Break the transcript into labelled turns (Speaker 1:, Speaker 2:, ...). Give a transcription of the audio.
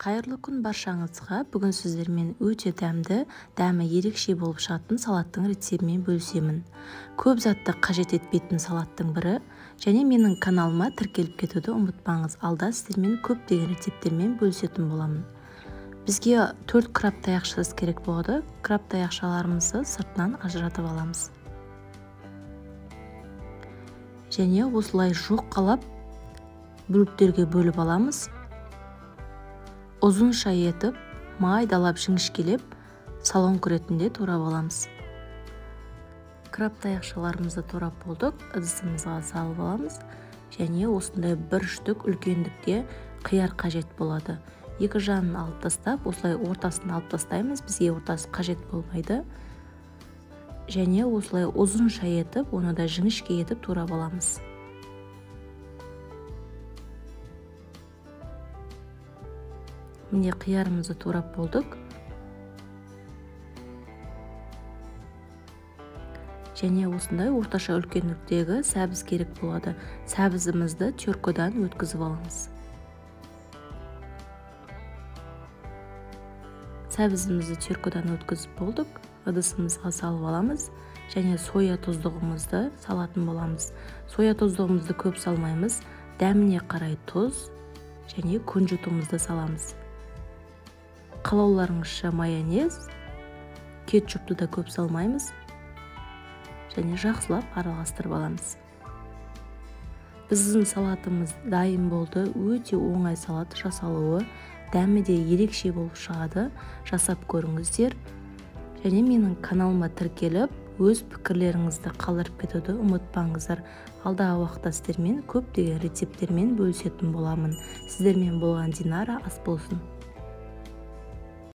Speaker 1: Қайырлы күн баршаңызға. Бүгін сіздермен өте дәмі ерекше болып шығатын салаттың рецептімен бөлісемін. Көп затты қажет етпейтін салаттың бірі, және менің каналыма тіркеліп кетуді ұмытпаңыз. Алда сіздермен көптеген рецепттермен бөлісетін боламын. Бізге 4 краб таяқшасы керек болады. Краб таяқшаларымызды сыртынан ажыратып аламыз. Және осылай жоққалап бөліктерге бөліп аламыз. Ұзынша етіп, майдалап жіңішкелеп, салон күретінде турап аламыз. Краб таяқшаларымызды турап болдық, ыдысымызға салып аламыз. Және осындай бір штук үлкендікте қияр қажет болады. Екі жағын алып тастап, осылай ортасын алып тастаймыз. Бізге ортасы қажет болмайды. Және осылай ұзынша етіп, оны да жіңішке етіп турап аламыз. Міне қиярымызды турап болдық. Және осындай орташа үлкендіктегі сәбіз керек болады. Сәбізімізді теркодан өткізіп аламыз. Сәбізімізді теркодан өткізіп болдық. Ыдысымызға салып аламыз. Және соя тұздығымызды салатын боламыз. Соя тұздығымызды көп салмаймыз. Дәміне қарай тұз және күнжітумызды саламыз. Қалауларыңызша майонез, кетчупты да көп салмаймыз. Және жақсылап араластырып аламыз. Біздің салатымыз дайын болды. Өте оңай салат жасалуы, дәмі де ерекше болып шығады. Жасап көріңіздер. Және менің каналыма тіркеліп, өз пікірлеріңізді қалдырып кетуді ұмытпаңыздар. Алдағы уақытта сіздермен көптеген рецепттермен бөлісетін боламын. Сіздермен болған Динара ас болсын.